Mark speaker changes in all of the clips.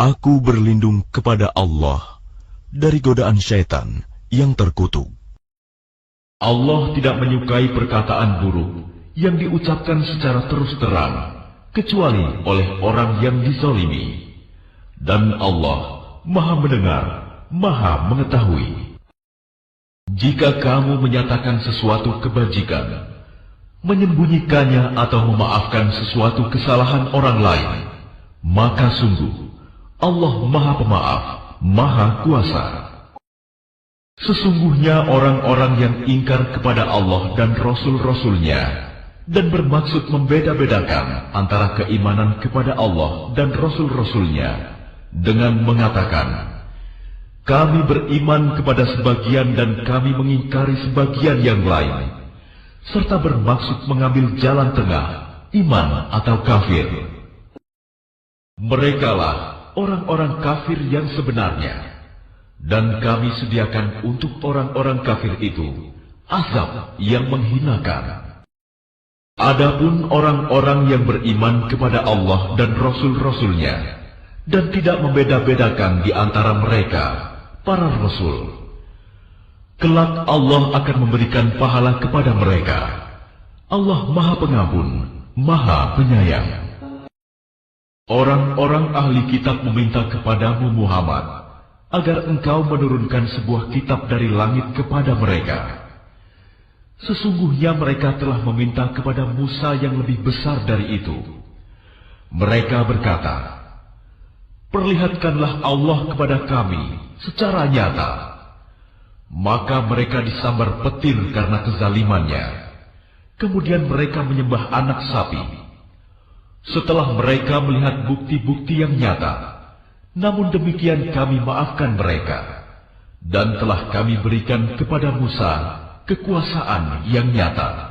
Speaker 1: Aku berlindung kepada Allah dari godaan syaitan yang terkutuk.
Speaker 2: Allah tidak menyukai perkataan buruk yang diucapkan secara terus terang, kecuali oleh orang yang dizalimi. Dan Allah Maha mendengar, Maha mengetahui. Jika kamu menyatakan sesuatu kebajikan, menyembunyikannya atau memaafkan sesuatu kesalahan orang lain, maka sungguh Allah Maha Pemaaf, Maha Kuasa. Sesungguhnya orang-orang yang ingkar kepada Allah dan Rasul-Rasulnya dan bermaksud membeda-bedakan antara keimanan kepada Allah dan Rasul-Rasulnya dengan mengatakan, kami beriman kepada sebagian dan kami mengingkari sebagian yang lain, serta bermaksud mengambil jalan tengah, iman atau kafir. Merekalah orang-orang kafir yang sebenarnya. Dan kami sediakan untuk orang-orang kafir itu azab yang menghinakan. Adapun orang-orang yang beriman kepada Allah dan Rasul-Rasulnya dan tidak membeda-bedakan di antara mereka, para Rasul, kelak Allah akan memberikan pahala kepada mereka. Allah Maha Pengampun, Maha Penyayang. Orang-orang ahli kitab meminta kepadamu Muhammad agar engkau menurunkan sebuah kitab dari langit kepada mereka. Sesungguhnya mereka telah meminta kepada Musa yang lebih besar dari itu. Mereka berkata, perlihatkanlah Allah kepada kami secara nyata. Maka mereka disambar petir karena kezalimannya. Kemudian mereka menyembah anak sapi. Setelah mereka melihat bukti-bukti yang nyata, namun demikian kami maafkan mereka, dan telah kami berikan kepada Musa kekuasaan yang nyata.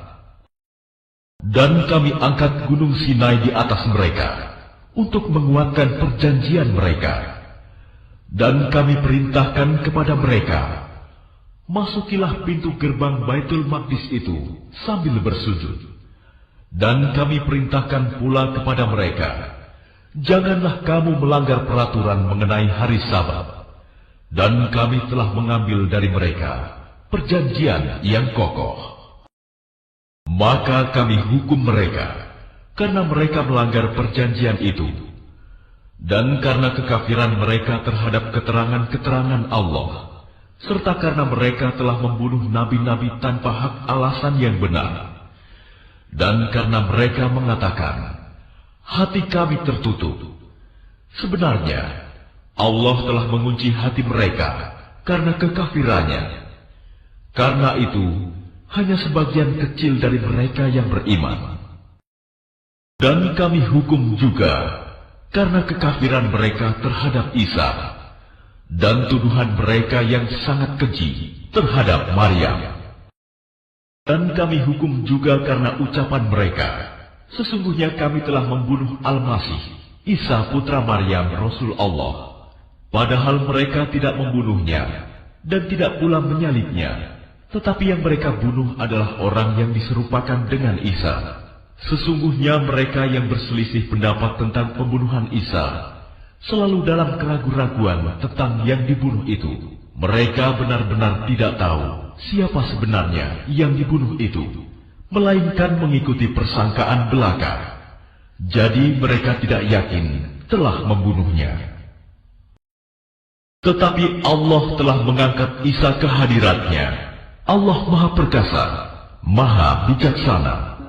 Speaker 2: Dan kami angkat gunung Sinai di atas mereka untuk menguatkan perjanjian mereka. Dan kami perintahkan kepada mereka, masukilah pintu gerbang Baitul Maqdis itu sambil bersujud. Dan kami perintahkan pula kepada mereka, janganlah kamu melanggar peraturan mengenai hari Sabat. Dan kami telah mengambil dari mereka perjanjian yang kokoh. Maka kami hukum mereka karena mereka melanggar perjanjian itu, dan karena kekafiran mereka terhadap keterangan-keterangan Allah, serta karena mereka telah membunuh nabi-nabi tanpa hak alasan yang benar, dan karena mereka mengatakan, hati kami tertutup. Sebenarnya Allah telah mengunci hati mereka karena kekafirannya. Karena itu hanya sebagian kecil dari mereka yang beriman. Dan kami hukum juga karena kekafiran mereka terhadap Isa dan tuduhan mereka yang sangat keji terhadap Maryam. Dan kami hukum juga karena ucapan mereka, sesungguhnya kami telah membunuh Al-Masih, Isa putra Maryam Rasul Allah. Padahal mereka tidak membunuhnya dan tidak pula menyalibnya, tetapi yang mereka bunuh adalah orang yang diserupakan dengan Isa. Sesungguhnya mereka yang berselisih pendapat tentang pembunuhan Isa selalu dalam keraguan-raguan tentang yang dibunuh itu. Mereka benar-benar tidak tahu siapa sebenarnya yang dibunuh itu, melainkan mengikuti persangkaan belaka. Jadi mereka tidak yakin telah membunuhnya. Tetapi Allah telah mengangkat Isa ke hadiratnya. Allah Maha Perkasa, Maha Bijaksana.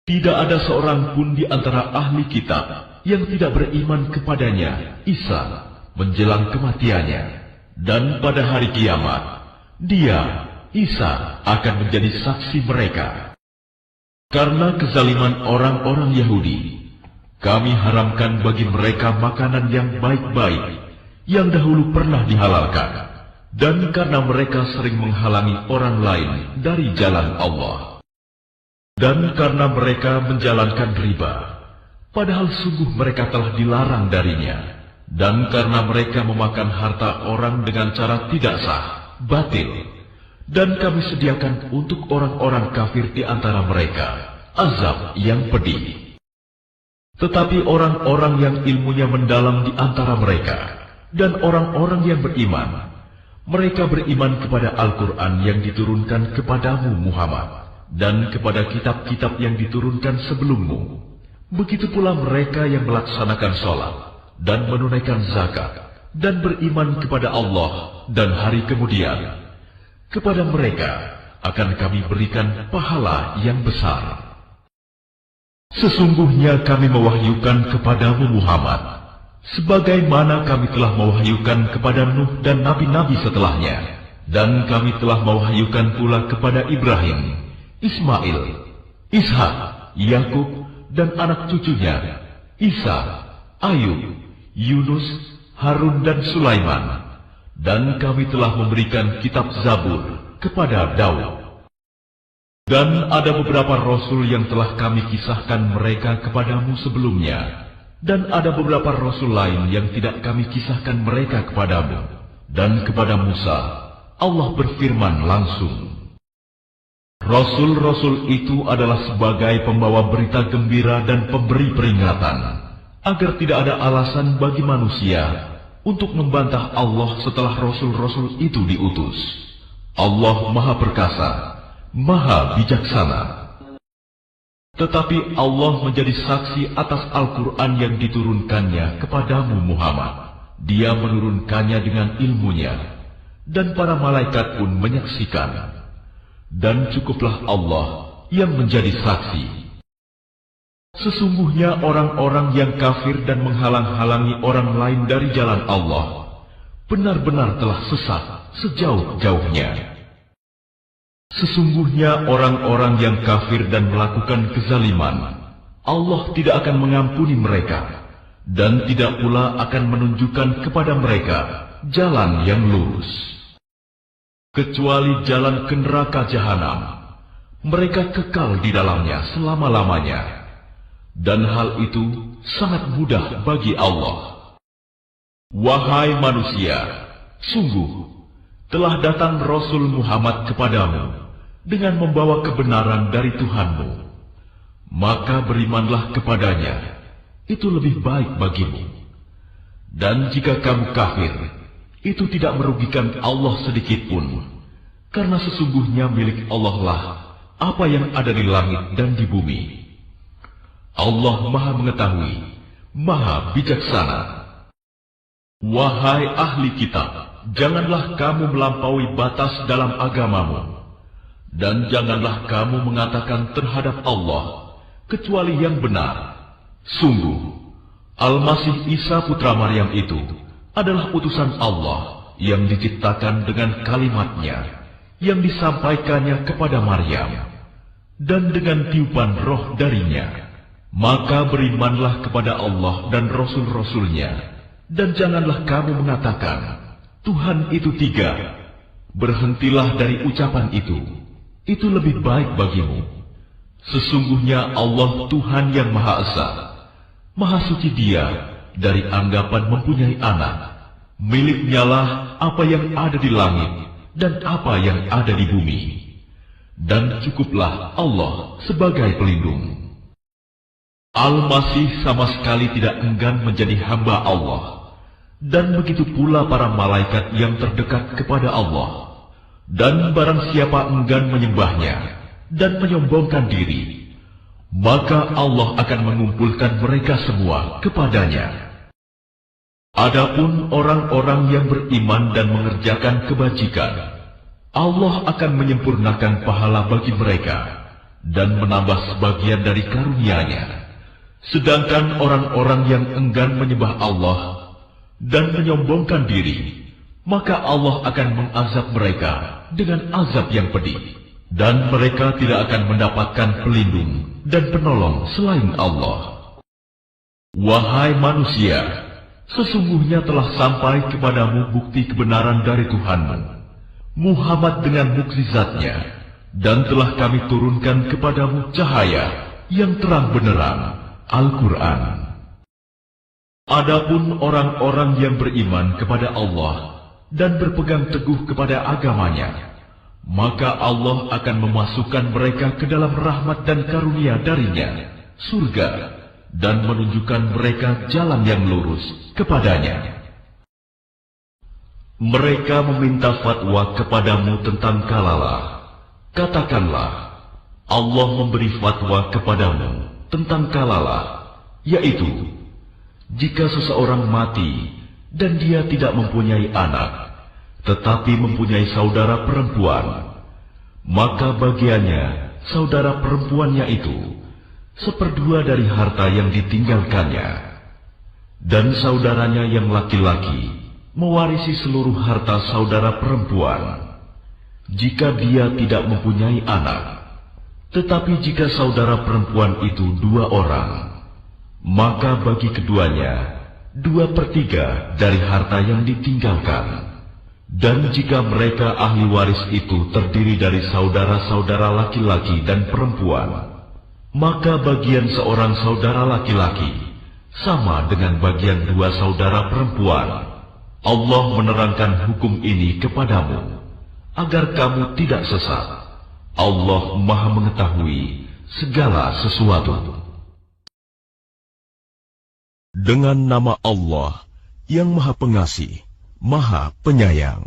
Speaker 2: Tidak ada seorang pun di antara ahli kitab yang tidak beriman kepadanya, Isa, menjelang kematiannya. Dan pada hari kiamat, dia, Isa, akan menjadi saksi mereka. Karena kezaliman orang-orang Yahudi, kami haramkan bagi mereka makanan yang baik-baik, yang dahulu pernah dihalalkan. Dan karena mereka sering menghalangi orang lain dari jalan Allah. Dan karena mereka menjalankan riba, padahal sungguh mereka telah dilarang darinya. Dan karena mereka memakan harta orang dengan cara tidak sah, batil. Dan kami sediakan untuk orang-orang kafir di antara mereka azab yang pedih. Tetapi orang-orang yang ilmunya mendalam di antara mereka dan orang-orang yang beriman, mereka beriman kepada Al-Quran yang diturunkan kepadamu Muhammad dan kepada kitab-kitab yang diturunkan sebelummu. Begitu pula mereka yang melaksanakan sholat dan menunaikan zakat dan beriman kepada Allah dan hari kemudian. Kepada mereka akan kami berikan pahala yang besar. Sesungguhnya kami mewahyukan kepadamu Muhammad, sebagaimana kami telah mewahyukan kepada Nuh dan nabi-nabi setelahnya, dan kami telah mewahyukan pula kepada Ibrahim, Ismail, Ishak, Yakub, dan anak cucunya, Isa, Ayub, Yunus, Harun, dan Sulaiman. Dan kami telah memberikan kitab Zabur kepada Daud. Dan ada beberapa rasul yang telah kami kisahkan mereka kepadamu sebelumnya, dan ada beberapa rasul lain yang tidak kami kisahkan mereka kepadamu. Dan kepada Musa, Allah berfirman langsung, Rasul-rasul itu adalah sebagai pembawa berita gembira dan pemberi peringatan, agar tidak ada alasan bagi manusia untuk membantah Allah setelah rasul-rasul itu diutus. Allah Maha Perkasa, Maha Bijaksana. Tetapi Allah menjadi saksi atas Al-Quran yang diturunkannya kepadamu Muhammad. Dia menurunkannya dengan ilmunya, dan para malaikat pun menyaksikan. Dan cukuplah Allah yang menjadi saksi. Sesungguhnya orang-orang yang kafir dan menghalang-halangi orang lain dari jalan Allah, benar-benar telah sesat sejauh-jauhnya. Sesungguhnya orang-orang yang kafir dan melakukan kezaliman, Allah tidak akan mengampuni mereka, dan tidak pula akan menunjukkan kepada mereka jalan yang lurus, kecuali jalan ke neraka jahanam. Mereka kekal di dalamnya selama-lamanya, dan hal itu sangat mudah bagi Allah. Wahai manusia, sungguh telah datang Rasul Muhammad kepadamu dengan membawa kebenaran dari Tuhanmu. Maka berimanlah kepadanya, itu lebih baik bagimu. Dan jika kamu kafir, itu tidak merugikan Allah sedikit pun, karena sesungguhnya milik Allah lah apa yang ada di langit dan di bumi. Allah Maha Mengetahui, Maha Bijaksana. Wahai ahli kitab, janganlah kamu melampaui batas dalam agamamu, dan janganlah kamu mengatakan terhadap Allah kecuali yang benar. Sungguh, Al-Masih Isa putra Maryam itu adalah utusan Allah yang diciptakan dengan kalimatnya yang disampaikannya kepada Maryam, dan dengan tiupan roh darinya. Maka berimanlah kepada Allah dan Rasul-Rasulnya, dan janganlah kamu mengatakan Tuhan itu tiga. Berhentilah dari ucapan itu lebih baik bagimu. Sesungguhnya Allah Tuhan yang Maha Esa, Maha Suci Dia dari anggapan mempunyai anak. Miliknya lah apa yang ada di langit dan apa yang ada di bumi, dan cukuplah Allah sebagai pelindung. Al-Masih sama sekali tidak enggan menjadi hamba Allah, dan begitu pula para malaikat yang terdekat kepada Allah. Dan barang siapa enggan menyembahnya dan menyombongkan diri, maka Allah akan mengumpulkan mereka semua kepadanya. Adapun orang-orang yang beriman dan mengerjakan kebajikan, Allah akan menyempurnakan pahala bagi mereka dan menambah sebagian dari karunia-Nya. Sedangkan orang-orang yang enggan menyembah Allah dan menyombongkan diri, maka Allah akan mengazab mereka dengan azab yang pedih, dan mereka tidak akan mendapatkan pelindung dan penolong selain Allah. Wahai manusia, sesungguhnya telah sampai kepadamu bukti kebenaran dari Tuhanmu, Muhammad dengan mukjizatnya, dan telah kami turunkan kepadamu cahaya yang terang benderang, Al-Quran. Adapun orang-orang yang beriman kepada Allah dan berpegang teguh kepada agamanya, maka Allah akan memasukkan mereka ke dalam rahmat dan karunia darinya, surga, dan menunjukkan mereka jalan yang lurus kepadanya. Mereka meminta fatwa kepadamu tentang kalalah. Katakanlah, Allah memberi fatwa kepadamu tentang kalalah, yaitu, jika seseorang mati dan dia tidak mempunyai anak, tetapi mempunyai saudara perempuan, maka bagiannya saudara perempuannya itu 1/2 dari harta yang ditinggalkannya, dan saudaranya yang laki-laki mewarisi seluruh harta saudara perempuan, jika dia tidak mempunyai anak. Tetapi jika saudara perempuan itu 2 orang, maka bagi keduanya 2/3 dari harta yang ditinggalkan. Dan jika mereka ahli waris itu terdiri dari saudara-saudara laki-laki dan perempuan, maka bagian seorang saudara laki-laki sama dengan bagian 2 saudara perempuan. Allah menerangkan hukum ini kepadamu, agar kamu tidak sesat. Allah Maha Mengetahui segala sesuatu.
Speaker 1: Dengan nama Allah yang Maha Pengasih, Maha Penyayang.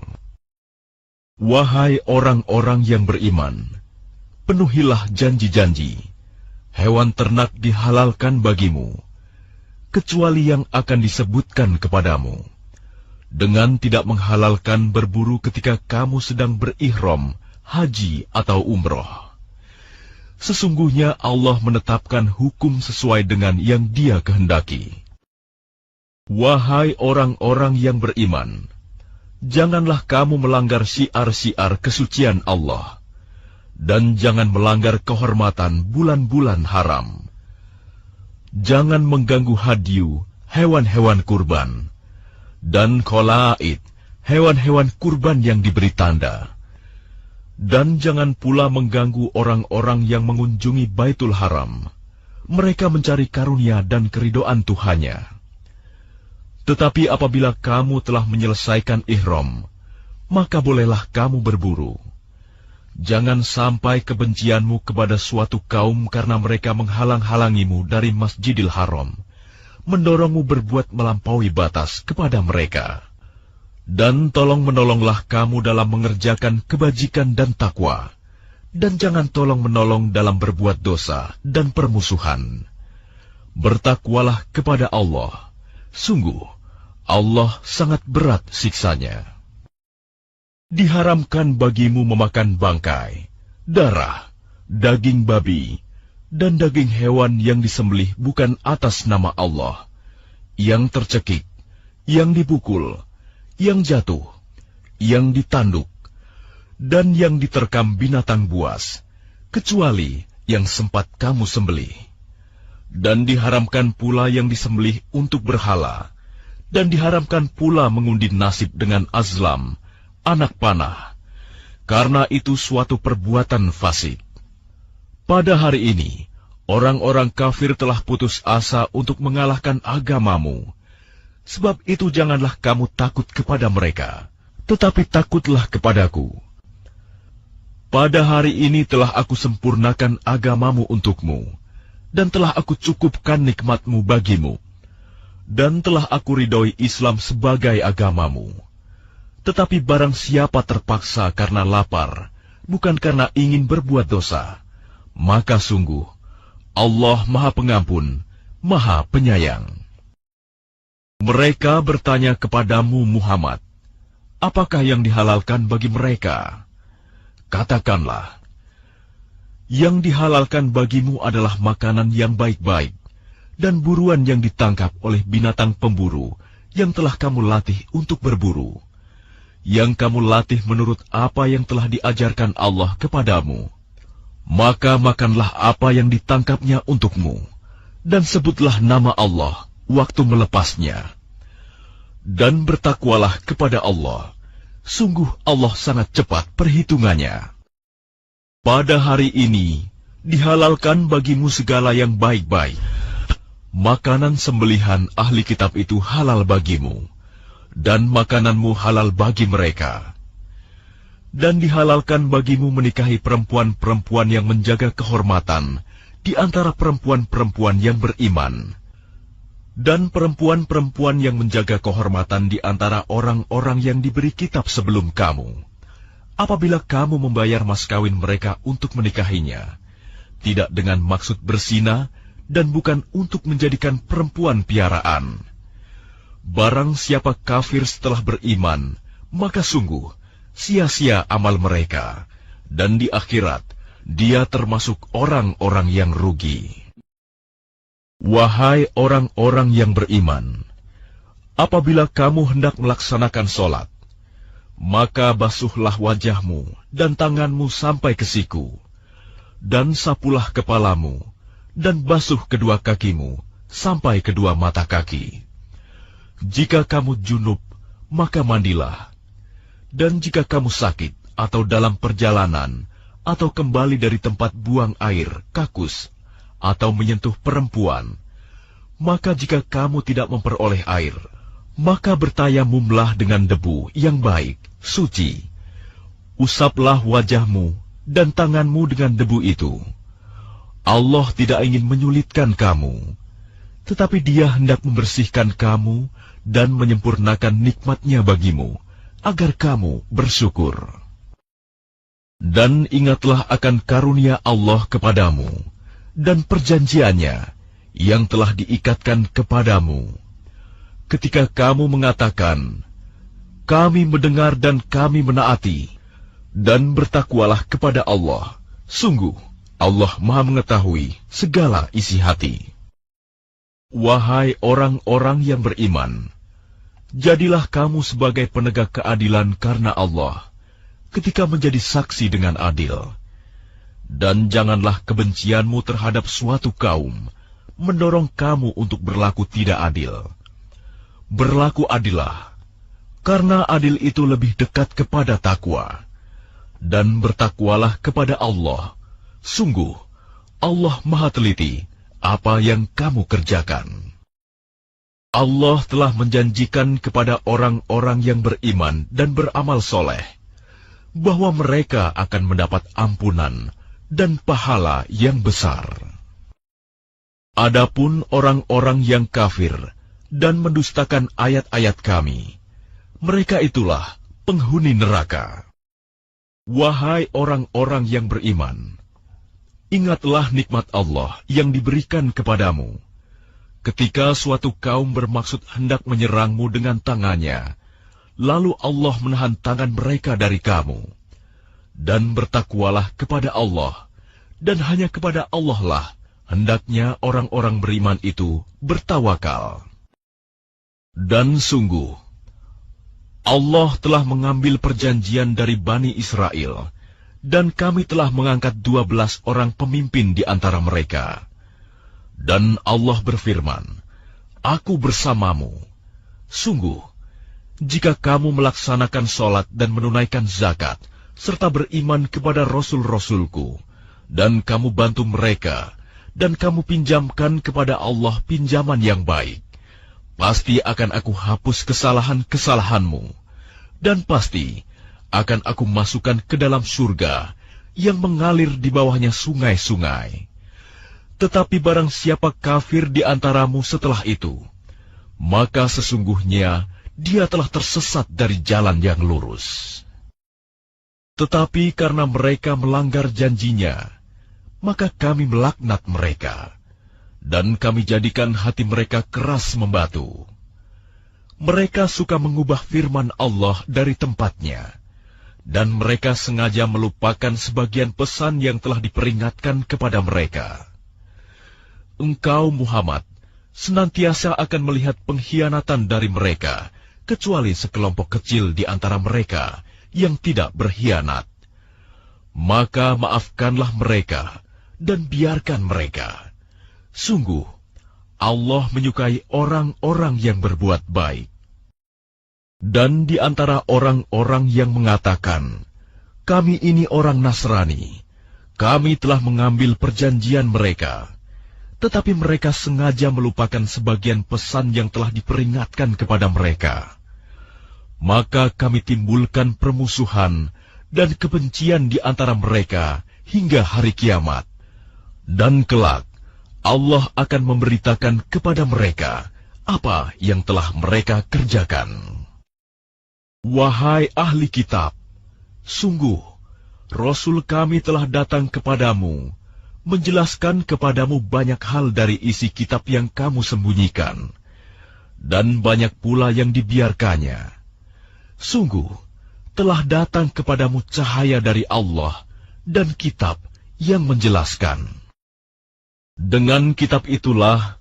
Speaker 1: Wahai orang-orang yang beriman, penuhilah janji-janji. Hewan ternak dihalalkan bagimu, kecuali yang akan disebutkan kepadamu, dengan tidak menghalalkan berburu ketika kamu sedang berihram, haji atau umroh. Sesungguhnya Allah menetapkan hukum sesuai dengan yang Dia kehendaki. Wahai orang-orang yang beriman, janganlah kamu melanggar syiar-syiar kesucian Allah, dan jangan melanggar kehormatan bulan-bulan haram. Jangan mengganggu hadyu, hewan-hewan kurban, dan qalaid, hewan-hewan kurban yang diberi tanda. Dan jangan pula mengganggu orang-orang yang mengunjungi Baitul Haram. Mereka mencari karunia dan keridhaan Tuhannya. Tetapi apabila kamu telah menyelesaikan ihram, maka bolehlah kamu berburu. Jangan sampai kebencianmu kepada suatu kaum karena mereka menghalang-halangimu dari Masjidil Haram, mendorongmu berbuat melampaui batas kepada mereka. Dan tolong-menolonglah kamu dalam mengerjakan kebajikan dan takwa, dan jangan tolong-menolong dalam berbuat dosa dan permusuhan. Bertakwalah kepada Allah, sungguh Allah sangat berat siksanya. Diharamkan bagimu memakan bangkai, darah, daging babi, dan daging hewan yang disembelih bukan atas nama Allah, yang tercekik, yang dipukul, yang jatuh, yang ditanduk, dan yang diterkam binatang buas, kecuali yang sempat kamu sembelih. Dan diharamkan pula yang disembelih untuk berhala, dan diharamkan pula mengundi nasib dengan azlam, anak panah, karena itu suatu perbuatan fasik. Pada hari ini, orang-orang kafir telah putus asa untuk mengalahkan agamamu. Sebab itu janganlah kamu takut kepada mereka, tetapi takutlah kepadaku. Pada hari ini telah aku sempurnakan agamamu untukmu, dan telah aku cukupkan nikmatmu bagimu, dan telah aku ridhoi Islam sebagai agamamu. Tetapi barang siapa terpaksa karena lapar, bukan karena ingin berbuat dosa, maka sungguh Allah Maha Pengampun, Maha Penyayang. Mereka bertanya kepadamu Muhammad, apakah yang dihalalkan bagi mereka? Katakanlah, yang dihalalkan bagimu adalah makanan yang baik-baik, dan buruan yang ditangkap oleh binatang pemburu yang telah kamu latih untuk berburu, yang kamu latih menurut apa yang telah diajarkan Allah kepadamu. Maka makanlah apa yang ditangkapnya untukmu, dan sebutlah nama Allah waktu melepasnya. Dan bertakwalah kepada Allah, sungguh Allah sangat cepat perhitungannya. Pada hari ini, dihalalkan bagimu segala yang baik-baik. Makanan sembelihan ahli kitab itu halal bagimu, dan makananmu halal bagi mereka. Dan dihalalkan bagimu menikahi perempuan-perempuan yang menjaga kehormatan di antara perempuan-perempuan yang beriman, dan perempuan-perempuan yang menjaga kehormatan di antara orang-orang yang diberi kitab sebelum kamu. Apabila kamu membayar mas kawin mereka untuk menikahinya, tidak dengan maksud berzina dan bukan untuk menjadikan perempuan piaraan. Barang siapa kafir setelah beriman, maka sungguh sia-sia amal mereka, dan di akhirat dia termasuk orang-orang yang rugi. Wahai orang-orang yang beriman, apabila kamu hendak melaksanakan sholat, maka basuhlah wajahmu dan tanganmu sampai ke siku, dan sapulah kepalamu, dan basuh kedua kakimu sampai kedua mata kaki. Jika kamu junub, maka mandilah. Dan jika kamu sakit atau dalam perjalanan, atau kembali dari tempat buang air, kakus, atau menyentuh perempuan, maka jika kamu tidak memperoleh air, maka bertayamumlah dengan debu yang baik, suci. Usaplah wajahmu dan tanganmu dengan debu itu. Allah tidak ingin menyulitkan kamu, tetapi Dia hendak membersihkan kamu dan menyempurnakan nikmat-Nya bagimu, agar kamu bersyukur. Dan ingatlah akan karunia Allah kepadamu, dan perjanjiannya yang telah diikatkan kepadamu. Ketika kamu mengatakan, kami mendengar dan kami menaati, dan bertakwalah kepada Allah, sungguh Allah Maha mengetahui segala isi hati. Wahai orang-orang yang beriman, jadilah kamu sebagai penegak keadilan karena Allah, ketika menjadi saksi dengan adil. Dan janganlah kebencianmu terhadap suatu kaum mendorong kamu untuk berlaku tidak adil. Berlaku adillah, karena adil itu lebih dekat kepada takwa. Dan bertakwalah kepada Allah, sungguh Allah Maha teliti apa yang kamu kerjakan. Allah telah menjanjikan kepada orang-orang yang beriman dan beramal soleh, bahwa mereka akan mendapat ampunan dan pahala yang besar. Adapun orang-orang yang kafir dan mendustakan ayat-ayat kami, mereka itulah penghuni neraka. Wahai orang-orang yang beriman, ingatlah nikmat Allah yang diberikan kepadamu, ketika suatu kaum bermaksud hendak menyerangmu dengan tangannya, lalu Allah menahan tangan mereka dari kamu. Dan bertakwalah kepada Allah, dan hanya kepada Allah lah hendaknya orang-orang beriman itu bertawakal. Dan sungguh, Allah telah mengambil perjanjian dari Bani Israel, dan kami telah mengangkat 12 orang pemimpin di antara mereka. Dan Allah berfirman, Aku bersamamu. Sungguh, jika kamu melaksanakan sholat dan menunaikan zakat, serta beriman kepada Rasul-Rasulku, dan kamu bantu mereka, dan kamu pinjamkan kepada Allah pinjaman yang baik, pasti akan aku hapus kesalahan-kesalahanmu, dan pasti akan aku masukkan ke dalam surga yang mengalir di bawahnya sungai-sungai. Tetapi barang siapa kafir di antaramu setelah itu, maka sesungguhnya dia telah tersesat dari jalan yang lurus. Tetapi karena mereka melanggar janjinya, maka kami melaknat mereka, dan kami jadikan hati mereka keras membatu. Mereka suka mengubah firman Allah dari tempatnya, dan mereka sengaja melupakan sebagian pesan yang telah diperingatkan kepada mereka. Engkau, Muhammad, senantiasa akan melihat pengkhianatan dari mereka, kecuali sekelompok kecil di antara mereka yang tidak berkhianat. Maka maafkanlah mereka dan biarkan mereka. Sungguh, Allah menyukai orang-orang yang berbuat baik. Dan di antara orang-orang yang mengatakan, kami ini orang Nasrani, kami telah mengambil perjanjian mereka, tetapi mereka sengaja melupakan sebagian pesan yang telah diperingatkan kepada mereka. Maka kami timbulkan permusuhan dan kebencian di antara mereka hingga hari kiamat. Dan kelak, Allah akan memberitakan kepada mereka apa yang telah mereka kerjakan. Wahai ahli kitab, sungguh, Rasul kami telah datang kepadamu, menjelaskan kepadamu banyak hal dari isi kitab yang kamu sembunyikan, dan banyak pula yang dibiarkannya. Sungguh, telah datang kepadamu cahaya dari Allah dan kitab yang menjelaskan. Dengan kitab itulah,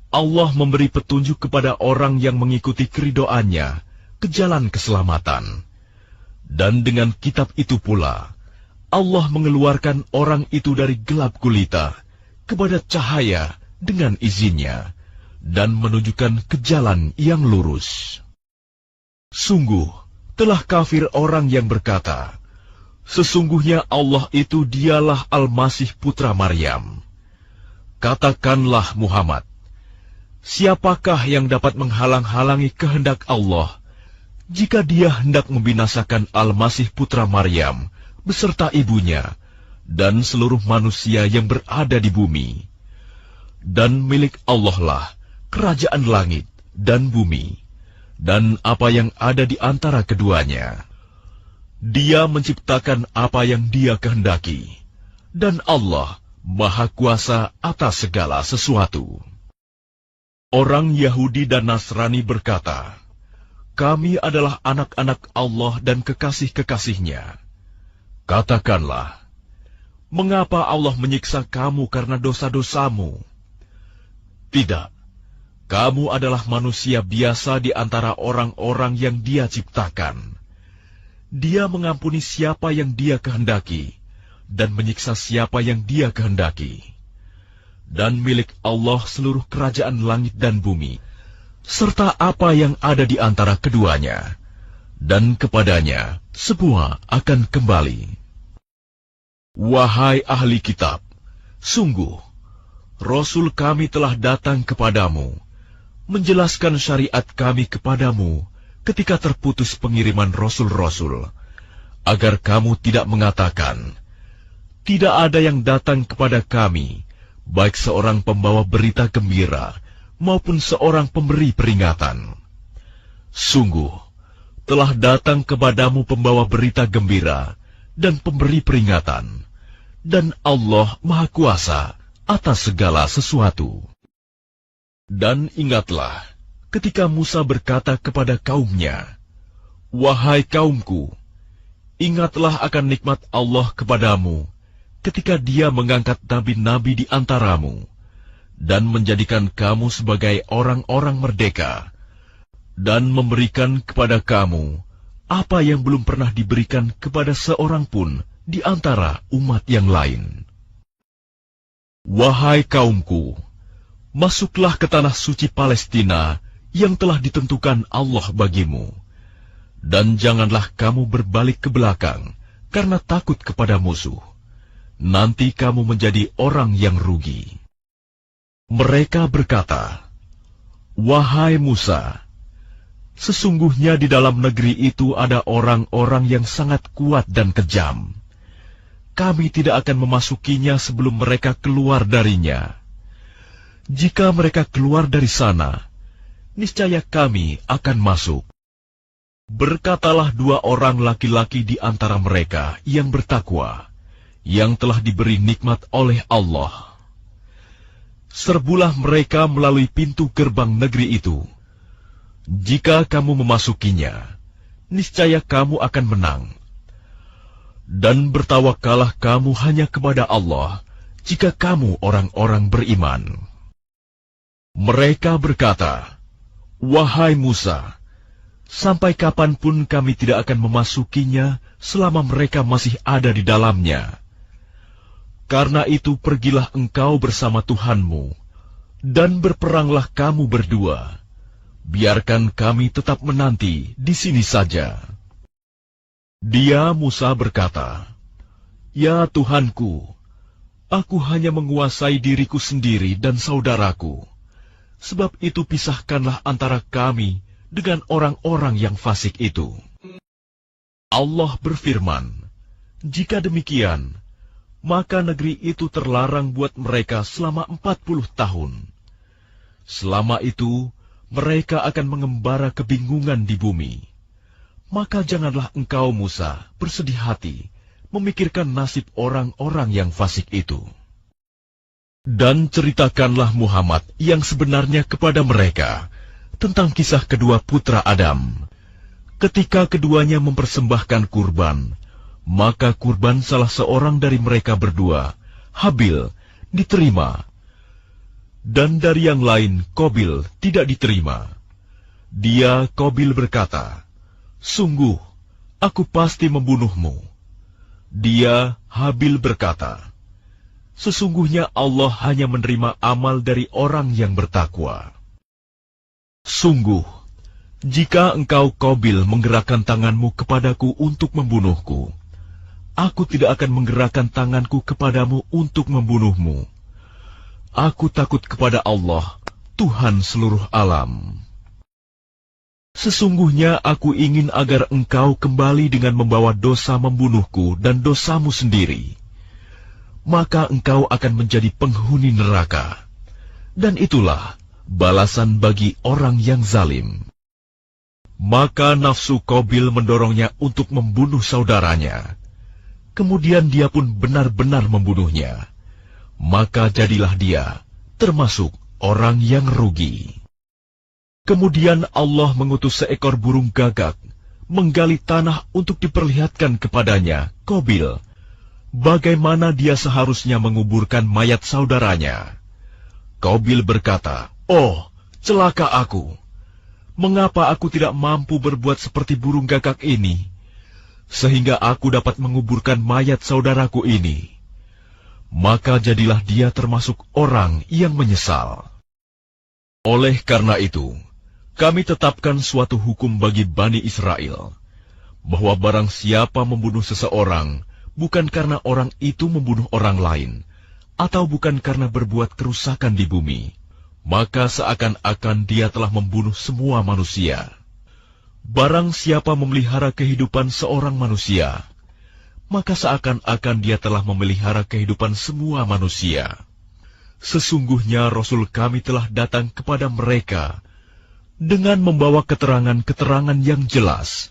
Speaker 1: Allah memberi petunjuk kepada orang yang mengikuti keridhoannya ke jalan keselamatan. Dan dengan kitab itu pula, Allah mengeluarkan orang itu dari gelap gulita kepada cahaya dengan izinnya, dan menunjukkan ke jalan yang lurus. Sungguh, telah kafir orang yang berkata, sesungguhnya Allah itu dialah Al-Masih putra Maryam. Katakanlah Muhammad, siapakah yang dapat menghalang-halangi kehendak Allah, jika dia hendak membinasakan Al-Masih putra Maryam beserta ibunya dan seluruh manusia yang berada di bumi? Dan milik Allah lah kerajaan langit dan bumi, dan apa yang ada di antara keduanya. Dia menciptakan apa yang Dia kehendaki, dan Allah Maha Kuasa atas segala sesuatu. Orang Yahudi dan Nasrani berkata, kami adalah anak-anak Allah dan kekasih-kekasihnya. Katakanlah, mengapa Allah menyiksa kamu karena dosa-dosamu? Tidak, kamu adalah manusia biasa di antara orang-orang yang Dia ciptakan. Dia mengampuni siapa yang Dia kehendaki, dan menyiksa siapa yang Dia kehendaki. Dan milik Allah seluruh kerajaan langit dan bumi, serta apa yang ada di antara keduanya, dan kepadanya semua akan kembali. Wahai ahli kitab, sungguh, Rasul kami telah datang kepadamu, menjelaskan syariat kami kepadamu ketika terputus pengiriman Rasul-Rasul, agar kamu tidak mengatakan, tidak ada yang datang kepada kami, baik seorang pembawa berita gembira, maupun seorang pemberi peringatan. Sungguh, telah datang kepadamu pembawa berita gembira dan pemberi peringatan, dan Allah Maha Kuasa atas segala sesuatu. Dan ingatlah, ketika Musa berkata kepada kaumnya, wahai kaumku, ingatlah akan nikmat Allah kepadamu, ketika Dia mengangkat nabi-nabi di antaramu, dan menjadikan kamu sebagai orang-orang merdeka, dan memberikan kepada kamu apa yang belum pernah diberikan kepada seorang pun di antara umat yang lain. Wahai kaumku, masuklah ke tanah suci Palestina yang telah ditentukan Allah bagimu, dan janganlah kamu berbalik ke belakang karena takut kepada musuh. Nanti kamu menjadi orang yang rugi. Mereka berkata, wahai Musa, sesungguhnya di dalam negeri itu ada orang-orang yang sangat kuat dan kejam. Kami tidak akan memasukinya sebelum mereka keluar darinya. Jika mereka keluar dari sana, niscaya kami akan masuk. Berkatalah dua orang laki-laki di antara mereka yang bertakwa, yang telah diberi nikmat oleh Allah. Serbulah mereka melalui pintu gerbang negeri itu. Jika kamu memasukinya, niscaya kamu akan menang. Dan bertawakkallah kamu hanya kepada Allah, jika kamu orang-orang beriman. Mereka berkata, wahai Musa, sampai kapanpun kami tidak akan memasukinya selama mereka masih ada di dalamnya. Karena itu pergilah engkau bersama Tuhanmu, dan berperanglah kamu berdua. Biarkan kami tetap menanti di sini saja. Dia Musa berkata, ya Tuhanku, aku hanya menguasai diriku sendiri dan saudaraku. Sebab itu pisahkanlah antara kami dengan orang-orang yang fasik itu. Allah berfirman, jika demikian, maka negeri itu terlarang buat mereka selama 40 tahun. Selama itu, mereka akan mengembara kebingungan di bumi. Maka janganlah engkau, Musa, bersedih hati memikirkan nasib orang-orang yang fasik itu. Dan ceritakanlah Muhammad yang sebenarnya kepada mereka tentang kisah kedua putra Adam. Ketika keduanya mempersembahkan kurban, maka kurban salah seorang dari mereka berdua, Habil, diterima. Dan dari yang lain, Qabil, tidak diterima. Dia, Qabil, berkata, "Sungguh, aku pasti membunuhmu." Dia, Habil, berkata, "Sesungguhnya Allah hanya menerima amal dari orang yang bertakwa." Sungguh, jika engkau, Qabil, menggerakkan tanganmu kepadaku untuk membunuhku, aku tidak akan menggerakkan tanganku kepadamu untuk membunuhmu. Aku takut kepada Allah, Tuhan seluruh alam. Sesungguhnya aku ingin agar engkau kembali dengan membawa dosa membunuhku dan dosamu sendiri. Maka engkau akan menjadi penghuni neraka. Dan itulah balasan bagi orang yang zalim. Maka nafsu Qabil mendorongnya untuk membunuh saudaranya. Kemudian dia pun benar-benar membunuhnya. Maka jadilah dia termasuk orang yang rugi. Kemudian Allah mengutus seekor burung gagak menggali tanah untuk diperlihatkan kepadanya, Qabil, bagaimana dia seharusnya menguburkan mayat saudaranya. Qabil berkata, "Oh, celaka aku! Mengapa aku tidak mampu berbuat seperti burung gagak ini, sehingga aku dapat menguburkan mayat saudaraku ini?" Maka jadilah dia termasuk orang yang menyesal. Oleh karena itu, kami tetapkan suatu hukum bagi Bani Israel, bahwa barang siapa membunuh seseorang, bukan karena orang itu membunuh orang lain, atau bukan karena berbuat kerusakan di bumi, maka seakan-akan dia telah membunuh semua manusia. Barang siapa memelihara kehidupan seorang manusia, maka seakan-akan dia telah memelihara kehidupan semua manusia. Sesungguhnya Rasul kami telah datang kepada mereka dengan membawa keterangan-keterangan yang jelas.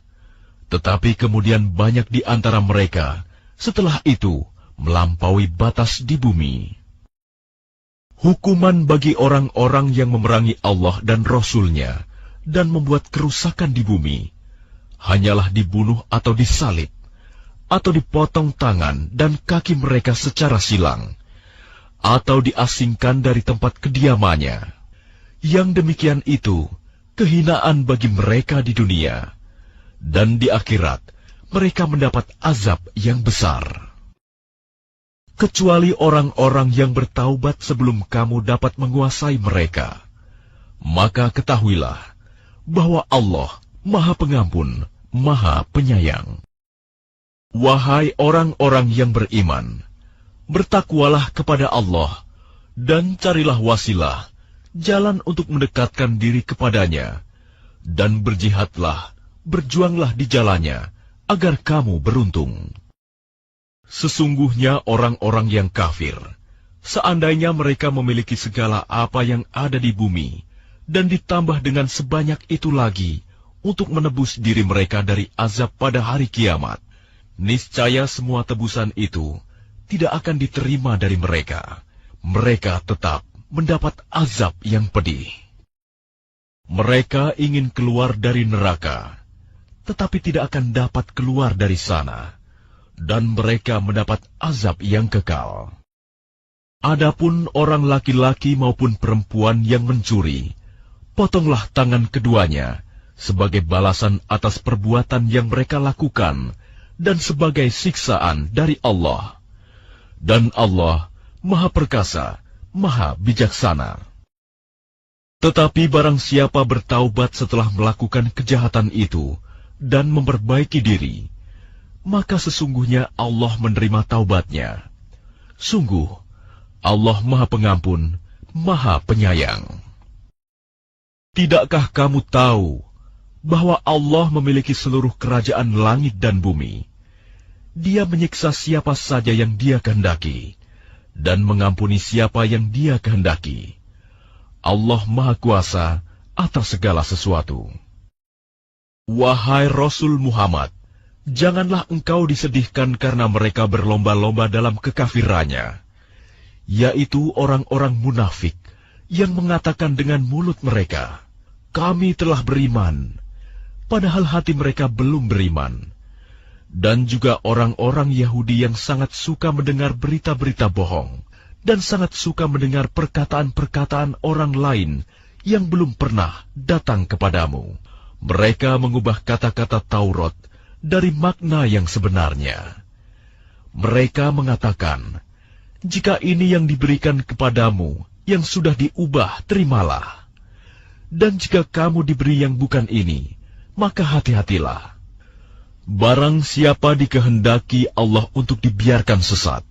Speaker 1: Tetapi kemudian banyak di antara mereka setelah itu melampaui batas di bumi. Hukuman bagi orang-orang yang memerangi Allah dan Rasul-Nya dan membuat kerusakan di bumi hanyalah dibunuh atau disalib, atau dipotong tangan dan kaki mereka secara silang, atau diasingkan dari tempat kediamannya. Yang demikian itu kehinaan bagi mereka di dunia, dan di akhirat mereka mendapat azab yang besar. Kecuali orang-orang yang bertaubat sebelum kamu dapat menguasai mereka, maka ketahuilah bahwa Allah Maha Pengampun, Maha Penyayang. Wahai orang-orang yang beriman, bertakwalah kepada Allah, dan carilah wasilah, jalan untuk mendekatkan diri kepadanya, dan berjihadlah, berjuanglah di jalannya, agar kamu beruntung. Sesungguhnya orang-orang yang kafir, seandainya mereka memiliki segala apa yang ada di bumi, dan ditambah dengan sebanyak itu lagi, untuk menebus diri mereka dari azab pada hari kiamat, niscaya semua tebusan itu tidak akan diterima dari mereka. Mereka tetap mendapat azab yang pedih. Mereka ingin keluar dari neraka, tetapi tidak akan dapat keluar dari sana, dan mereka mendapat azab yang kekal. Adapun orang laki-laki maupun perempuan yang mencuri, potonglah tangan keduanya sebagai balasan atas perbuatan yang mereka lakukan, dan sebagai siksaan dari Allah. Dan Allah Maha Perkasa, Maha Bijaksana. Tetapi barang siapa bertaubat setelah melakukan kejahatan itu dan memperbaiki diri, maka sesungguhnya Allah menerima taubatnya. Sungguh, Allah Maha Pengampun, Maha Penyayang. Tidakkah kamu tahu bahwa Allah memiliki seluruh kerajaan langit dan bumi? Dia menyiksa siapa saja yang Dia kehendaki, dan mengampuni siapa yang Dia kehendaki. Allah Maha Kuasa atas segala sesuatu. Wahai Rasul Muhammad, janganlah engkau disedihkan karena mereka berlomba-lomba dalam kekafirannya, yaitu orang-orang munafik yang mengatakan dengan mulut mereka, "Kami telah beriman," padahal hati mereka belum beriman. Dan juga orang-orang Yahudi yang sangat suka mendengar berita-berita bohong, dan sangat suka mendengar perkataan-perkataan orang lain yang belum pernah datang kepadamu. Mereka mengubah kata-kata Taurat dari makna yang sebenarnya. Mereka mengatakan, "Jika ini yang diberikan kepadamu, yang sudah diubah, terimalah. Dan jika kamu diberi yang bukan ini, maka hati-hatilah. Barang siapa dikehendaki Allah untuk dibiarkan sesat,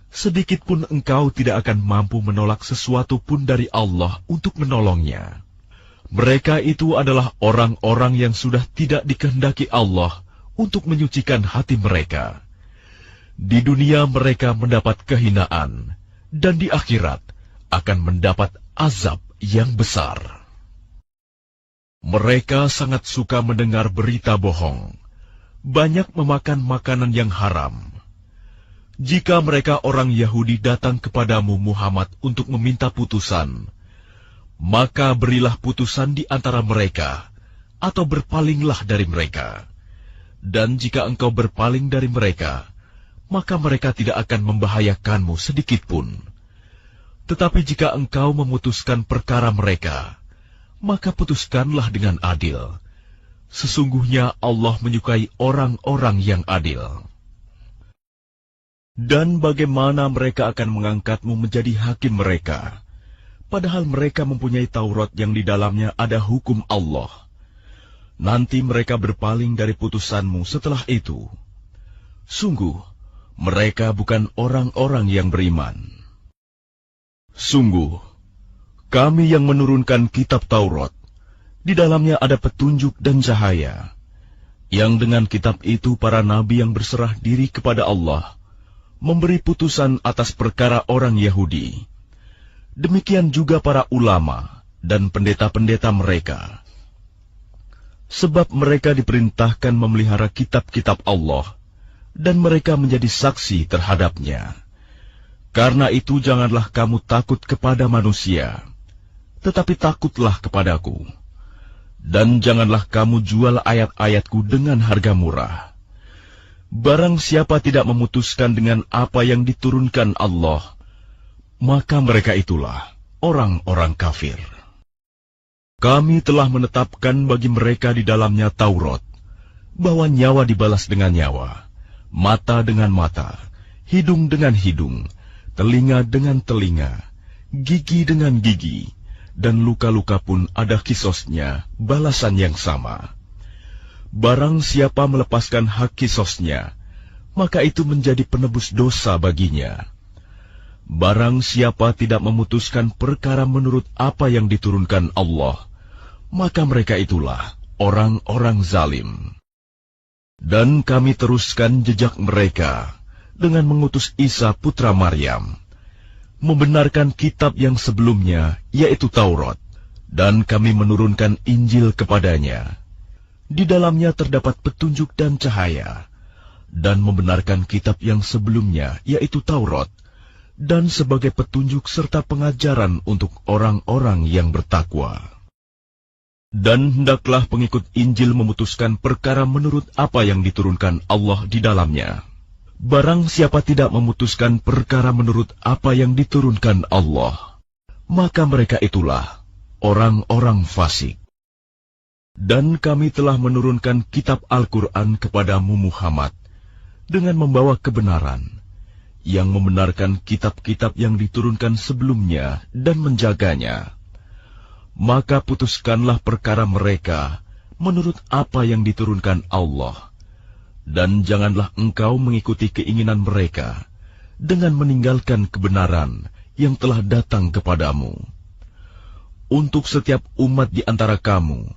Speaker 1: sedikit pun engkau tidak akan mampu menolak sesuatu pun dari Allah untuk menolongnya. Mereka itu adalah orang-orang yang sudah tidak dikehendaki Allah untuk menyucikan hati mereka. Di dunia mereka mendapat kehinaan, dan di akhirat akan mendapat azab yang besar." Mereka sangat suka mendengar berita bohong, banyak memakan makanan yang haram. Jika mereka orang Yahudi datang kepadamu Muhammad untuk meminta putusan, maka berilah putusan di antara mereka, atau berpalinglah dari mereka. Dan jika engkau berpaling dari mereka, maka mereka tidak akan membahayakanmu sedikitpun. Tetapi jika engkau memutuskan perkara mereka, maka putuskanlah dengan adil. Sesungguhnya Allah menyukai orang-orang yang adil. Dan bagaimana mereka akan mengangkatmu menjadi hakim mereka, padahal mereka mempunyai Taurat yang di dalamnya ada hukum Allah. Nanti mereka berpaling dari putusanmu setelah itu. Sungguh, mereka bukan orang-orang yang beriman. Sungguh, kami yang menurunkan kitab Taurat, di dalamnya ada petunjuk dan cahaya, yang dengan kitab itu para nabi yang berserah diri kepada Allah memberi putusan atas perkara orang Yahudi. Demikian juga para ulama dan pendeta-pendeta mereka. Sebab mereka diperintahkan memelihara kitab-kitab Allah, dan mereka menjadi saksi terhadapnya. Karena itu janganlah kamu takut kepada manusia, tetapi takutlah kepadaku. Dan janganlah kamu jual ayat-ayatku dengan harga murah. Barang siapa tidak memutuskan dengan apa yang diturunkan Allah, maka mereka itulah orang-orang kafir. Kami telah menetapkan bagi mereka di dalamnya Taurat, bahwa nyawa dibalas dengan nyawa, mata dengan mata, hidung dengan hidung, telinga dengan telinga, gigi dengan gigi, dan luka-luka pun ada kisosnya, balasan yang sama. Barang siapa melepaskan hak kisosnya, maka itu menjadi penebus dosa baginya. Barang siapa tidak memutuskan perkara menurut apa yang diturunkan Allah, maka mereka itulah orang-orang zalim. Dan kami teruskan jejak mereka dengan mengutus Isa putra Maryam, membenarkan kitab yang sebelumnya, yaitu Taurat, dan kami menurunkan Injil kepadanya. Di dalamnya terdapat petunjuk dan cahaya, dan membenarkan kitab yang sebelumnya, yaitu Taurat, dan sebagai petunjuk serta pengajaran untuk orang-orang yang bertakwa. Dan hendaklah pengikut Injil memutuskan perkara menurut apa yang diturunkan Allah di dalamnya. Barang siapa tidak memutuskan perkara menurut apa yang diturunkan Allah, maka mereka itulah orang-orang fasik. Dan kami telah menurunkan kitab Al-Quran kepadamu Muhammad dengan membawa kebenaran, yang membenarkan kitab-kitab yang diturunkan sebelumnya dan menjaganya. Maka putuskanlah perkara mereka menurut apa yang diturunkan Allah. Dan janganlah engkau mengikuti keinginan mereka dengan meninggalkan kebenaran yang telah datang kepadamu. Untuk setiap umat di antara kamu,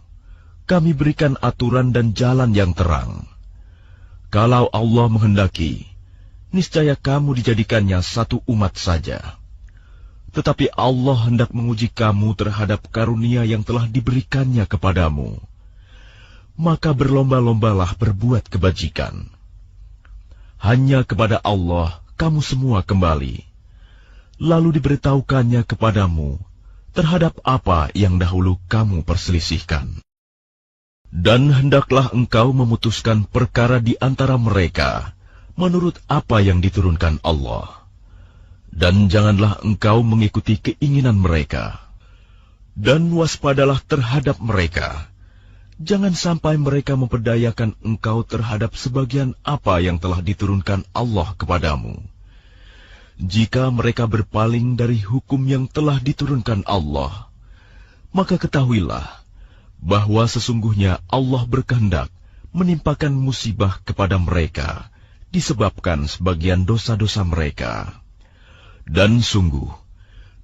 Speaker 1: kami berikan aturan dan jalan yang terang. Kalau Allah menghendaki, niscaya kamu dijadikannya satu umat saja. Tetapi Allah hendak menguji kamu terhadap karunia yang telah diberikannya kepadamu. Maka berlomba-lombalah berbuat kebajikan. Hanya kepada Allah kamu semua kembali. Lalu diberitahukannya kepadamu terhadap apa yang dahulu kamu perselisihkan. Dan hendaklah engkau memutuskan perkara di antara mereka menurut apa yang diturunkan Allah. Dan janganlah engkau mengikuti keinginan mereka. Dan waspadalah terhadap mereka. Jangan sampai mereka memperdayakan engkau terhadap sebagian apa yang telah diturunkan Allah kepadamu. Jika mereka berpaling dari hukum yang telah diturunkan Allah, maka ketahuilah bahwa sesungguhnya Allah berkehendak menimpakan musibah kepada mereka disebabkan sebagian dosa-dosa mereka. Dan sungguh,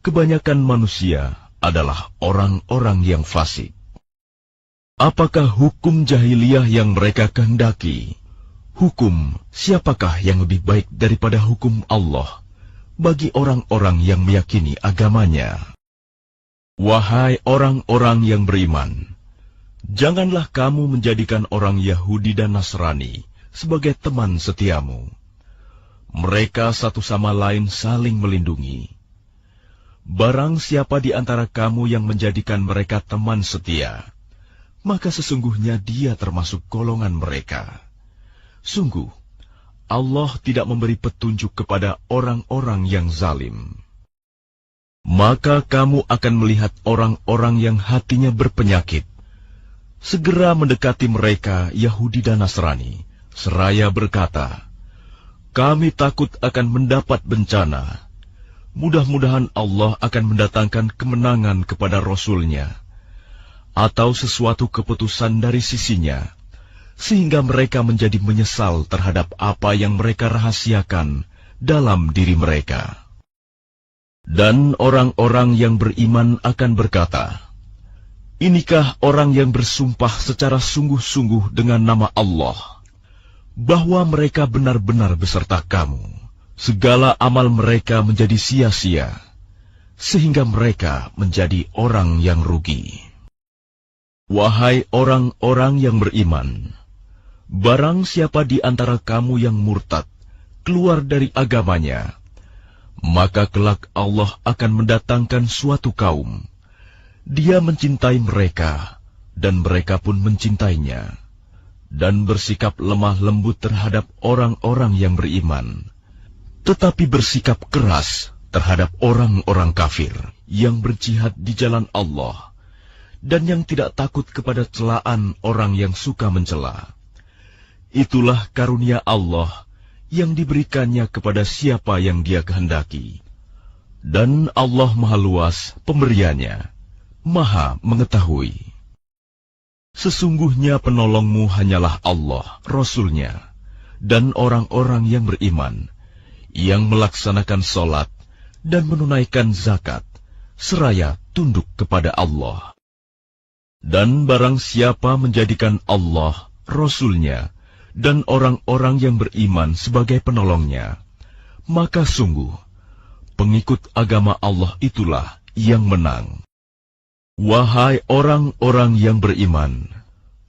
Speaker 1: kebanyakan manusia adalah orang-orang yang fasik. Apakah hukum jahiliyah yang mereka kehendaki? Hukum siapakah yang lebih baik daripada hukum Allah bagi orang-orang yang meyakini agamanya? Wahai orang-orang yang beriman, janganlah kamu menjadikan orang Yahudi dan Nasrani sebagai teman setiamu. Mereka satu sama lain saling melindungi. Barang siapa di antara kamu yang menjadikan mereka teman setia, maka sesungguhnya dia termasuk golongan mereka. Sungguh, Allah tidak memberi petunjuk kepada orang-orang yang zalim. Maka kamu akan melihat orang-orang yang hatinya berpenyakit segera mendekati mereka Yahudi dan Nasrani, seraya berkata, "Kami takut akan mendapat bencana. Mudah-mudahan Allah akan mendatangkan kemenangan kepada Rasul-Nya, atau sesuatu keputusan dari sisinya, sehingga mereka menjadi menyesal terhadap apa yang mereka rahasiakan dalam diri mereka." Dan orang-orang yang beriman akan berkata, "Inikah orang yang bersumpah secara sungguh-sungguh dengan nama Allah, bahwa mereka benar-benar beserta kamu. Segala amal mereka menjadi sia-sia, sehingga mereka menjadi orang yang rugi." Wahai orang-orang yang beriman, barang siapa di antara kamu yang murtad keluar dari agamanya, maka kelak Allah akan mendatangkan suatu kaum. Dia mencintai mereka, dan mereka pun mencintainya, dan bersikap lemah lembut terhadap orang-orang yang beriman, tetapi bersikap keras terhadap orang-orang kafir yang berjihad di jalan Allah, dan yang tidak takut kepada celaan orang yang suka mencela. Itulah karunia Allah yang diberikannya kepada siapa yang Dia kehendaki. Dan Allah Maha Luas pemberiannya, Maha mengetahui. Sesungguhnya penolongmu hanyalah Allah, Rasul-Nya, dan orang-orang yang beriman, yang melaksanakan sholat dan menunaikan zakat, seraya tunduk kepada Allah. Dan barang siapa menjadikan Allah, Rasul-Nya, dan orang-orang yang beriman sebagai penolongnya, maka sungguh, pengikut agama Allah itulah yang menang. Wahai orang-orang yang beriman,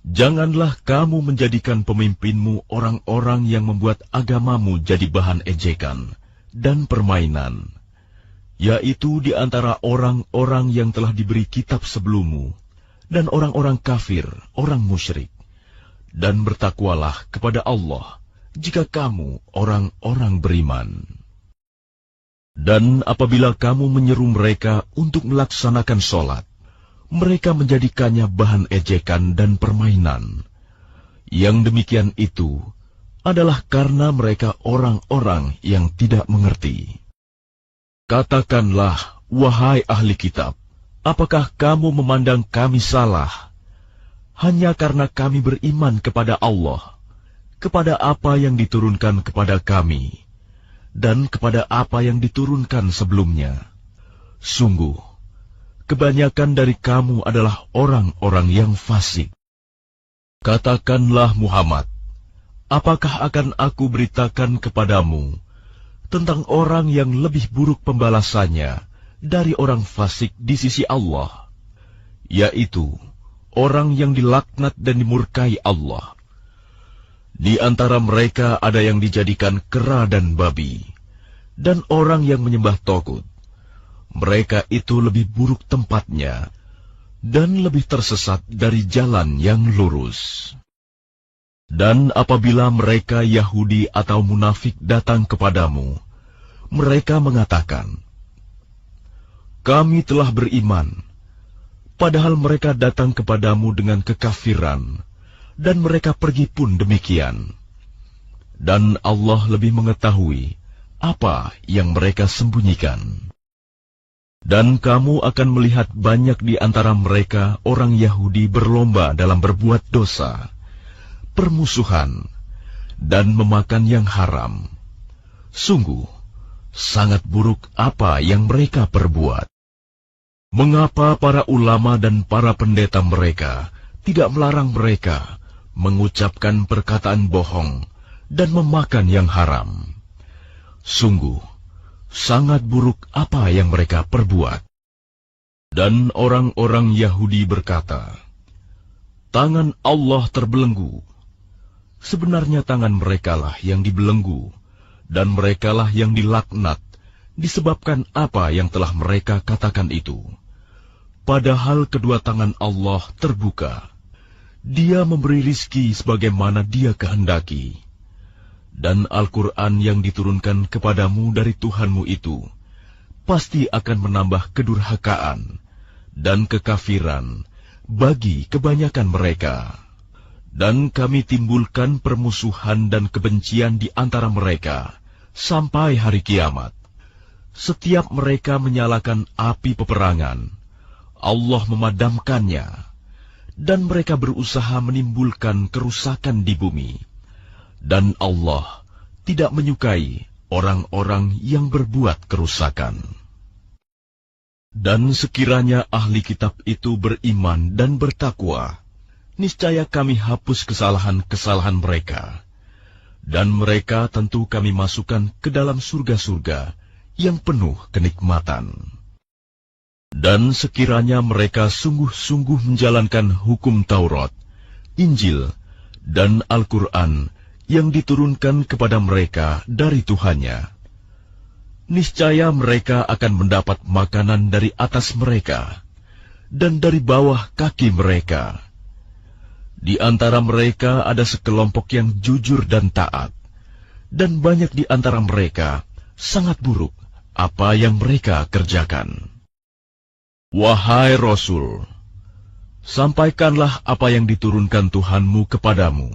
Speaker 1: janganlah kamu menjadikan pemimpinmu orang-orang yang membuat agamamu jadi bahan ejekan dan permainan, yaitu di antara orang-orang yang telah diberi kitab sebelummu, dan orang-orang kafir, orang musyrik. Dan bertakwalah kepada Allah jika kamu orang-orang beriman. Dan apabila kamu menyeru mereka untuk melaksanakan sholat, mereka menjadikannya bahan ejekan dan permainan. Yang demikian itu adalah karena mereka orang-orang yang tidak mengerti. Katakanlah, wahai ahli kitab, apakah kamu memandang kami salah hanya karena kami beriman kepada Allah, kepada apa yang diturunkan kepada kami, dan kepada apa yang diturunkan sebelumnya? Sungguh, kebanyakan dari kamu adalah orang-orang yang fasik. Katakanlah Muhammad, apakah akan aku beritakan kepadamu tentang orang yang lebih buruk pembalasannya dari orang fasik di sisi Allah, yaitu orang yang dilaknat dan dimurkai Allah. Di antara mereka ada yang dijadikan kera dan babi, dan orang yang menyembah togut. Mereka itu lebih buruk tempatnya, dan lebih tersesat dari jalan yang lurus. Dan apabila mereka Yahudi atau munafik datang kepadamu, mereka mengatakan, "Kami telah beriman," padahal mereka datang kepadamu dengan kekafiran, dan mereka pergi pun demikian. Dan Allah lebih mengetahui apa yang mereka sembunyikan. Dan kamu akan melihat banyak di antara mereka orang Yahudi berlomba dalam berbuat dosa, permusuhan, dan memakan yang haram. Sungguh, sangat buruk apa yang mereka perbuat. Mengapa para ulama dan para pendeta mereka tidak melarang mereka mengucapkan perkataan bohong dan memakan yang haram? Sungguh, sangat buruk apa yang mereka perbuat. Dan orang-orang Yahudi berkata, "Tangan Allah terbelenggu." Sebenarnya tangan merekalah yang dibelenggu, dan merekalah yang dilaknat, disebabkan apa yang telah mereka katakan itu. Padahal kedua tangan Allah terbuka. Dia memberi rizki sebagaimana Dia kehendaki. Dan Al-Quran yang diturunkan kepadamu dari Tuhanmu itu pasti akan menambah kedurhakaan dan kekafiran bagi kebanyakan mereka. Dan kami timbulkan permusuhan dan kebencian di antara mereka sampai hari kiamat. Setiap mereka menyalakan api peperangan, Allah memadamkannya, dan mereka berusaha menimbulkan kerusakan di bumi. Dan Allah tidak menyukai orang-orang yang berbuat kerusakan. Dan sekiranya ahli kitab itu beriman dan bertakwa, niscaya kami hapus kesalahan-kesalahan mereka, dan mereka tentu kami masukkan ke dalam surga-surga yang penuh kenikmatan. Dan sekiranya mereka sungguh-sungguh menjalankan hukum Taurat, Injil, dan Al-Quran yang diturunkan kepada mereka dari Tuhannya, niscaya mereka akan mendapat makanan dari atas mereka dan dari bawah kaki mereka. Di antara mereka ada sekelompok yang jujur dan taat, dan banyak di antara mereka sangat buruk apa yang mereka kerjakan. Wahai Rasul, sampaikanlah apa yang diturunkan Tuhanmu kepadamu.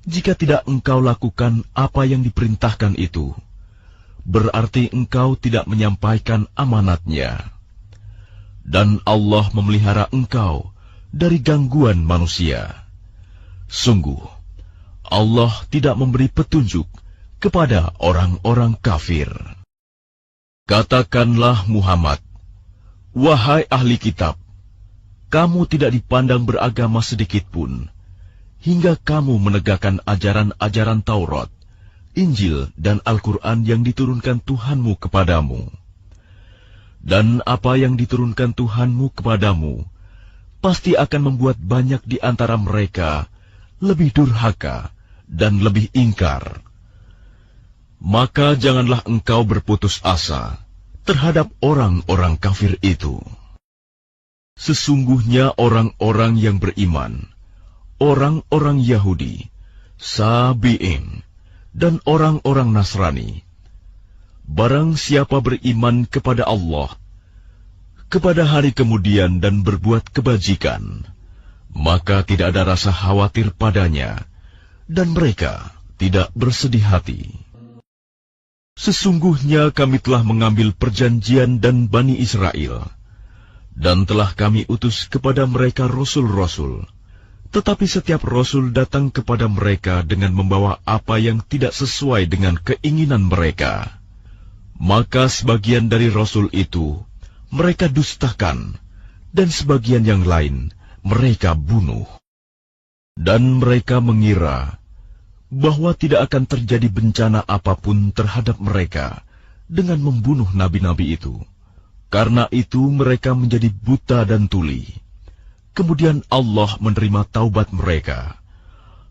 Speaker 1: Jika tidak engkau lakukan apa yang diperintahkan itu, berarti engkau tidak menyampaikan amanatnya. Dan Allah memelihara engkau dari gangguan manusia. Sungguh, Allah tidak memberi petunjuk kepada orang-orang kafir. Katakanlah Muhammad, wahai ahli kitab, kamu tidak dipandang beragama sedikitpun, hingga kamu menegakkan ajaran-ajaran Taurat, Injil, dan Al-Quran yang diturunkan Tuhanmu kepadamu. Dan apa yang diturunkan Tuhanmu kepadamu pasti akan membuat banyak di antara mereka lebih durhaka dan lebih ingkar. Maka janganlah engkau berputus asa terhadap orang-orang kafir itu. Sesungguhnya orang-orang yang beriman, orang-orang Yahudi, Sabi'in, dan orang-orang Nasrani, barang siapa beriman kepada Allah, kepada hari kemudian dan berbuat kebajikan, maka tidak ada rasa khawatir padanya, dan mereka tidak bersedih hati. Sesungguhnya kami telah mengambil perjanjian dan Bani Israel, dan telah kami utus kepada mereka rasul-rasul. Tetapi setiap rasul datang kepada mereka dengan membawa apa yang tidak sesuai dengan keinginan mereka. Maka sebagian dari rasul itu mereka dustakan, dan sebagian yang lain mereka bunuh. Dan mereka mengira bahwa tidak akan terjadi bencana apapun terhadap mereka dengan membunuh nabi-nabi itu. Karena itu mereka menjadi buta dan tuli. Kemudian Allah menerima taubat mereka.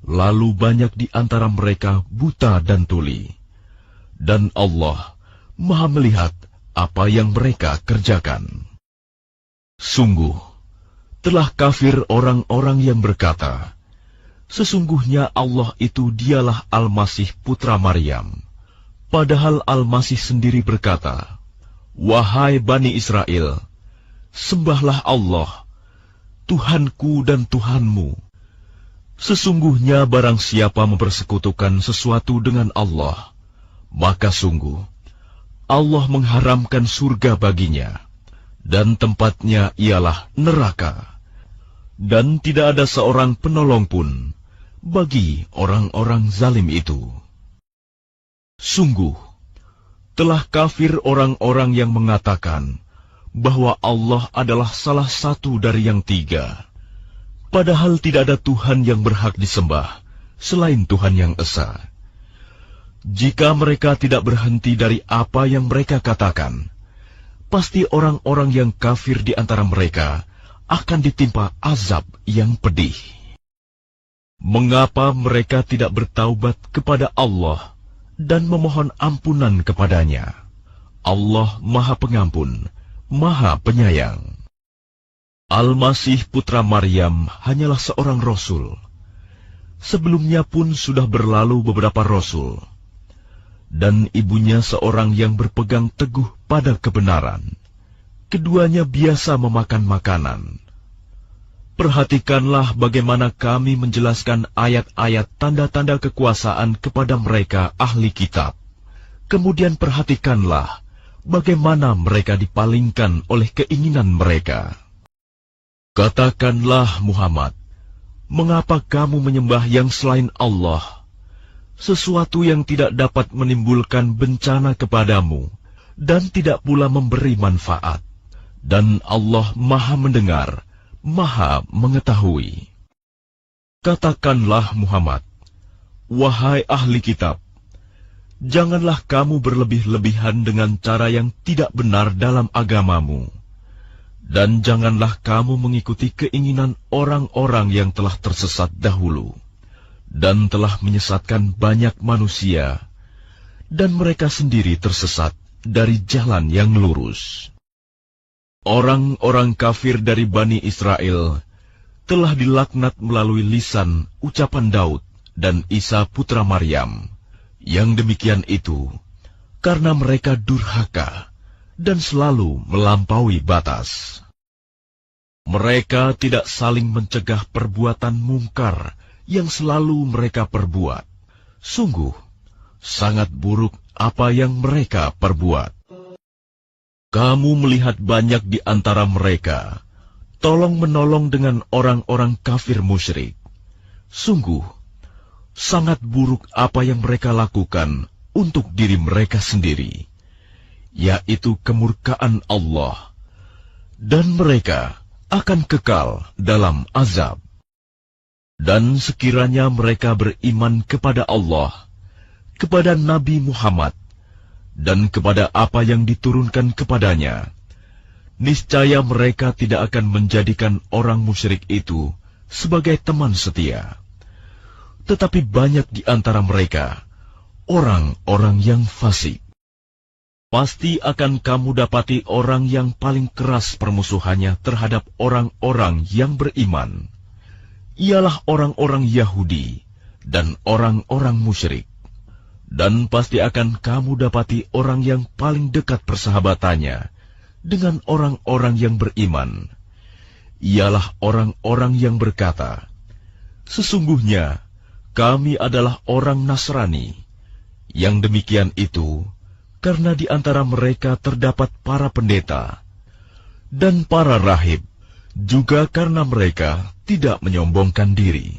Speaker 1: Lalu banyak di antara mereka buta dan tuli. Dan Allah Maha melihat apa yang mereka kerjakan. Sungguh, telah kafir orang-orang yang berkata, sesungguhnya Allah itu dialah Al-Masih putra Maryam. Padahal Al-Masih sendiri berkata, wahai Bani Israel, sembahlah Allah, Tuhanku dan Tuhanmu. Sesungguhnya barang siapa mempersekutukan sesuatu dengan Allah, maka sungguh Allah mengharamkan surga baginya, dan tempatnya ialah neraka. Dan tidak ada seorang penolong pun bagi orang-orang zalim itu. Sungguh, telah kafir orang-orang yang mengatakan bahwa Allah adalah salah satu dari yang tiga, padahal tidak ada Tuhan yang berhak disembah selain Tuhan yang Esa. Jika mereka tidak berhenti dari apa yang mereka katakan, pasti orang-orang yang kafir di antara mereka akan ditimpa azab yang pedih. Mengapa mereka tidak bertaubat kepada Allah dan memohon ampunan kepadanya? Allah Maha Pengampun, Maha Penyayang. Al-Masih putra Maryam hanyalah seorang rasul. Sebelumnya pun sudah berlalu beberapa rasul. Dan ibunya seorang yang berpegang teguh pada kebenaran. Keduanya biasa memakan makanan. Perhatikanlah bagaimana kami menjelaskan ayat-ayat tanda-tanda kekuasaan kepada mereka ahli kitab. Kemudian perhatikanlah bagaimana mereka dipalingkan oleh keinginan mereka. Katakanlah Muhammad, mengapa kamu menyembah yang selain Allah? Sesuatu yang tidak dapat menimbulkan bencana kepadamu dan tidak pula memberi manfaat. Dan Allah Maha mendengar, Maha mengetahui. Katakanlah Muhammad, wahai ahli kitab, janganlah kamu berlebih-lebihan dengan cara yang tidak benar dalam agamamu. Dan janganlah kamu mengikuti keinginan orang-orang yang telah tersesat dahulu dan telah menyesatkan banyak manusia, dan mereka sendiri tersesat dari jalan yang lurus. Orang-orang kafir dari Bani Israel telah dilaknat melalui lisan ucapan Daud dan Isa putra Maryam. Yang demikian itu karena mereka durhaka dan selalu melampaui batas. Mereka tidak saling mencegah perbuatan mungkar yang selalu mereka perbuat. Sungguh, sangat buruk apa yang mereka perbuat. Kamu melihat banyak di antara mereka tolong-menolong dengan orang-orang kafir musyrik. Sungguh, sangat buruk apa yang mereka lakukan untuk diri mereka sendiri, yaitu kemurkaan Allah, dan mereka akan kekal dalam azab. Dan sekiranya mereka beriman kepada Allah, kepada Nabi Muhammad, dan kepada apa yang diturunkan kepadanya, niscaya mereka tidak akan menjadikan orang musyrik itu sebagai teman setia. Tetapi banyak di antara mereka orang-orang yang fasik. Pasti akan kamu dapati orang yang paling keras permusuhannya terhadap orang-orang yang beriman. Ialah orang-orang Yahudi dan orang-orang musyrik. Dan pasti akan kamu dapati orang yang paling dekat persahabatannya dengan orang-orang yang beriman. Ialah orang-orang yang berkata, sesungguhnya kami adalah orang Nasrani. Yang demikian itu karena di antara mereka terdapat para pendeta dan para rahib, juga karena mereka tidak menyombongkan diri.